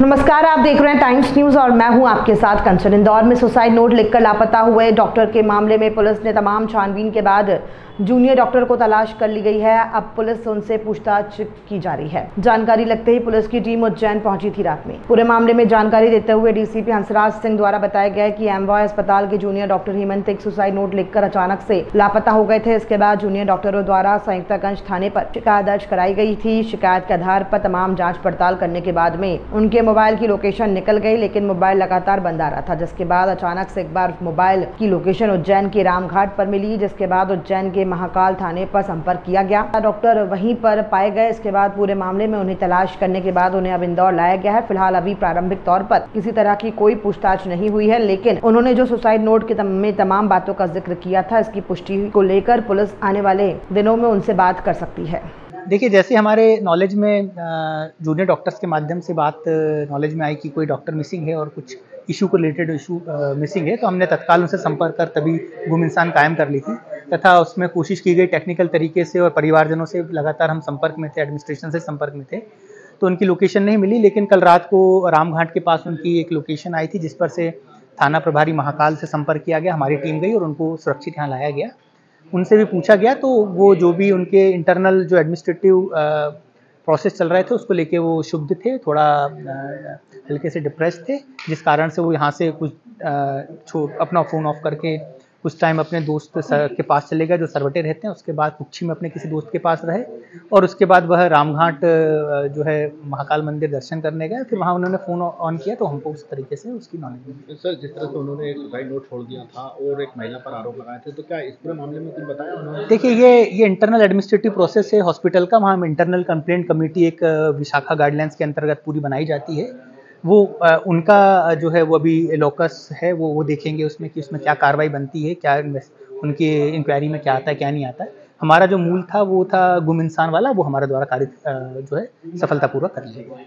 नमस्कार, आप देख रहे हैं टाइम्स न्यूज और मैं हूं आपके साथ कंचन। इंदौर में सुसाइड नोट लिखकर लापता हुए डॉक्टर के मामले में पुलिस ने तमाम छानबीन के बाद जूनियर डॉक्टर को तलाश कर ली गई है। अब पुलिस उनसे पूछताछ की जा रही है। जानकारी लगते ही पुलिस की टीम उज्जैन पहुंची थी रात में। पूरे मामले में जानकारी देते हुए डीसीपी हंसराज सिंह द्वारा बताया गया कि एमवाय अस्पताल के जूनियर डॉक्टर हेमंत एक सुसाइड नोट लिखकर अचानक से लापता हो गए थे। इसके बाद जूनियर डॉक्टरों द्वारा संयुक्तागंज थाने पर शिकायत दर्ज कराई गई थी। शिकायत के आधार पर तमाम जाँच पड़ताल करने के बाद में उनके मोबाइल की लोकेशन निकल गई, लेकिन मोबाइल लगातार बंद आ रहा था। जिसके बाद अचानक से एक बार मोबाइल की लोकेशन उज्जैन के रामघाट पर मिली, जिसके बाद उज्जैन के महाकाल थाने पर संपर्क किया गया। डॉक्टर वहीं पर पाए गए। इसके बाद पूरे मामले में उन्हें तलाश करने के बाद उन्हें अब इंदौर लाया गया है। फिलहाल अभी प्रारंभिक तौर पर किसी तरह की कोई पूछताछ नहीं हुई है, लेकिन उन्होंने जो सुसाइड नोट में तमाम बातों का जिक्र किया था, इसकी पुष्टि को लेकर पुलिस आने वाले दिनों में उनसे बात कर सकती है। देखिए, जैसे हमारे नॉलेज में जूनियर डॉक्टर्स के माध्यम से बात नॉलेज में आई कि कोई डॉक्टर मिसिंग है और कुछ इशू को रिलेटेड इशू मिसिंग है, तो हमने तत्काल उनसे संपर्क कर तभी गुम इंसान कायम कर ली थी तथा उसमें कोशिश की गई टेक्निकल तरीके से, और परिवारजनों से लगातार हम संपर्क में थे, एडमिनिस्ट्रेशन से संपर्क में थे, तो उनकी लोकेशन नहीं मिली। लेकिन कल रात को रामघाट के पास उनकी एक लोकेशन आई थी, जिस पर से थाना प्रभारी महाकाल से संपर्क किया गया। हमारी टीम गई और उनको सुरक्षित यहाँ लाया गया। उनसे भी पूछा गया तो वो जो भी उनके इंटरनल जो एडमिनिस्ट्रेटिव प्रोसेस चल रहे थे उसको लेके वो क्षुब्ध थे, थोड़ा हल्के से डिप्रेस थे, जिस कारण से वो यहाँ से कुछ अपना फ़ोन ऑफ करके कुछ टाइम अपने दोस्त के पास चले गए जो सरवटे रहते हैं। उसके बाद कुक्षी में अपने किसी दोस्त के पास रहे और उसके बाद वह रामघाट जो है महाकाल मंदिर दर्शन करने गए। फिर वहाँ उन्होंने फ़ोन ऑन किया तो हमको उस तरीके से उसकी नॉलेज मिली। सर, जिस तरह से उन्होंने एक सुसाइड नोट छोड़ दिया था और एक महिला पर आरोप लगाए थे, तो क्या इस पूरे मामले में कुछ बताया उन्होंने? देखिए, ये इंटरनल एडमिनिस्ट्रेटिव प्रोसेस है हॉस्पिटल का। वहाँ इंटरनल कंप्लेंट कमेटी एक विशाखा गाइडलाइंस के अंतर्गत पूरी बनाई जाती है। वो उनका जो है वो अभी लोकस है, वो देखेंगे उसमें कि उसमें क्या कार्रवाई बनती है, क्या उनकी इंक्वायरी में क्या आता है, क्या नहीं आता है। हमारा जो मूल था वो था गुम इंसान वाला, वो हमारे द्वारा कार्य जो है सफलतापूर्वक कर लिया गया।